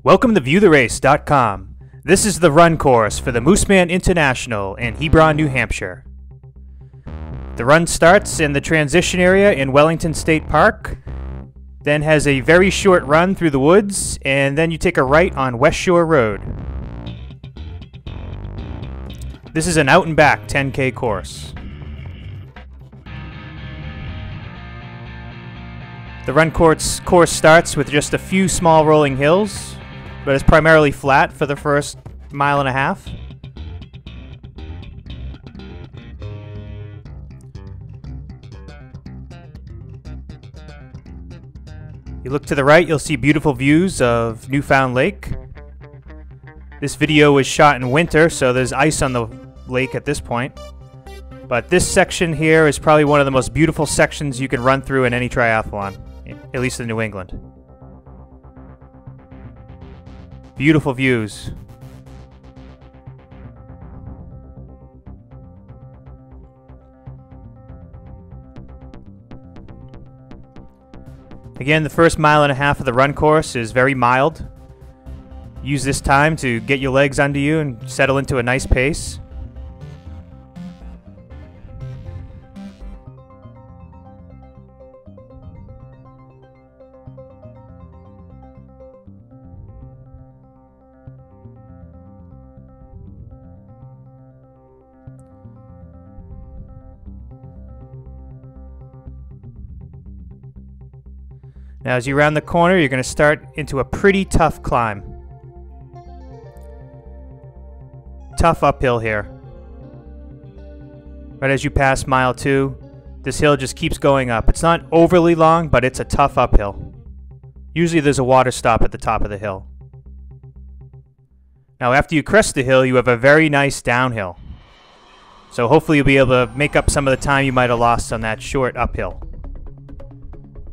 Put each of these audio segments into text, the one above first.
Welcome to ViewTheRace.com. This is the run course for the Mooseman International in Hebron, New Hampshire. The run starts in the transition area in Wellington State Park, then has a very short run through the woods, and then you take a right on West Shore Road. This is an out and back 10K course. The run course starts with just a few small rolling hills, but it's primarily flat for the first mile and a half. You look to the right, you'll see beautiful views of Newfound Lake. This video was shot in winter, so there's ice on the lake at this point. But this section here is probably one of the most beautiful sections you can run through in any triathlon, at least in New England. Beautiful views. Again, the first mile and a half of the run course is very mild. Use this time to get your legs under you and settle into a nice pace. Now as you round the corner, you're going to start into a pretty tough climb. Tough uphill here. Right as you pass mile 2, this hill just keeps going up. It's not overly long, but it's a tough uphill. Usually there's a water stop at the top of the hill. Now after you crest the hill, you have a very nice downhill. So hopefully you'll be able to make up some of the time you might have lost on that short uphill.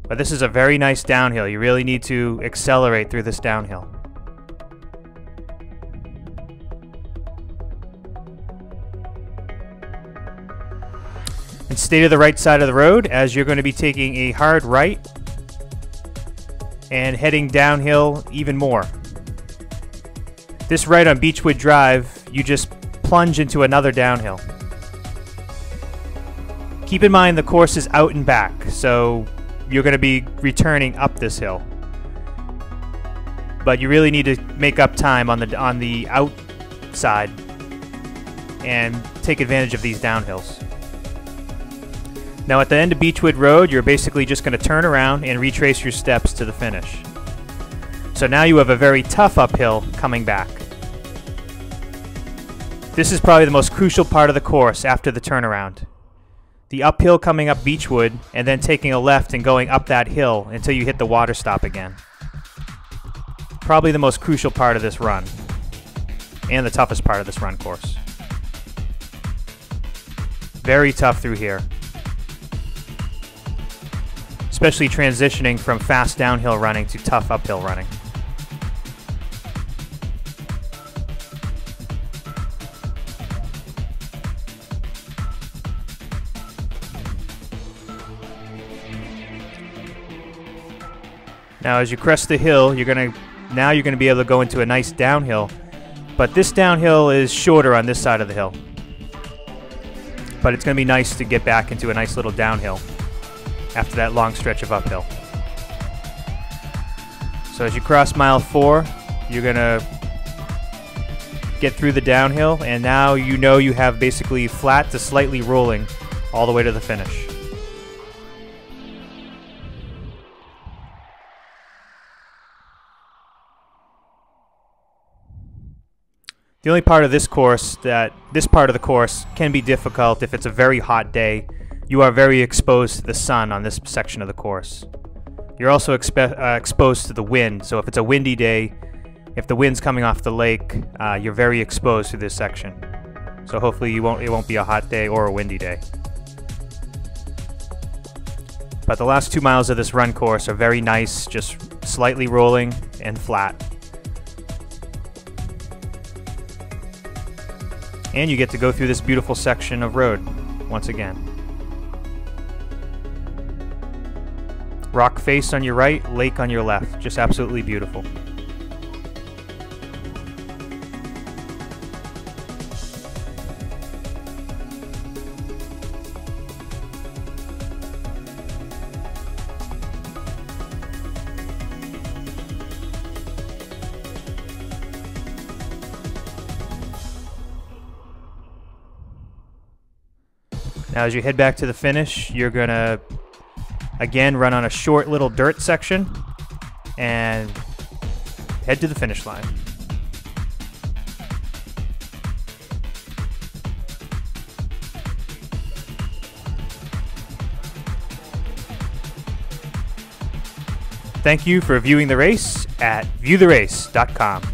But this is a very nice downhill. You really need to accelerate through this downhill. And stay to the right side of the road as you're going to be taking a hard right and heading downhill even more. This right on Beechwood Drive, you just plunge into another downhill. Keep in mind the course is out and back, so you're going to be returning up this hill. But you really need to make up time on the outside and take advantage of these downhills. Now at the end of Beechwood Road, you're basically just going to turn around and retrace your steps to the finish. So now you have a very tough uphill coming back. This is probably the most crucial part of the course after the turnaround. The uphill coming up Beechwood and then taking a left and going up that hill until you hit the water stop again. Probably the most crucial part of this run and the toughest part of this run course. Very tough through here, especially transitioning from fast downhill running to tough uphill running. Now as you crest the hill, you're going to be able to go into a nice downhill, but this downhill is shorter on this side of the hill. But it's going to be nice to get back into a nice little downhill after that long stretch of uphill. So as you cross mile 4, you're going to get through the downhill, and now you know you have basically flat to slightly rolling all the way to the finish. The only part of this course this part of the course can be difficult if it's a very hot day. You are very exposed to the sun on this section of the course. You're also exposed to the wind, so if it's a windy day, if the wind's coming off the lake, you're very exposed to this section. So hopefully it won't be a hot day or a windy day. But the last 2 miles of this run course are very nice, just slightly rolling and flat. And you get to go through this beautiful section of road once again. Rock face on your right, lake on your left. Just absolutely beautiful. Now as you head back to the finish, you're going to again run on a short little dirt section and head to the finish line. Thank you for viewing the race at viewtherace.com.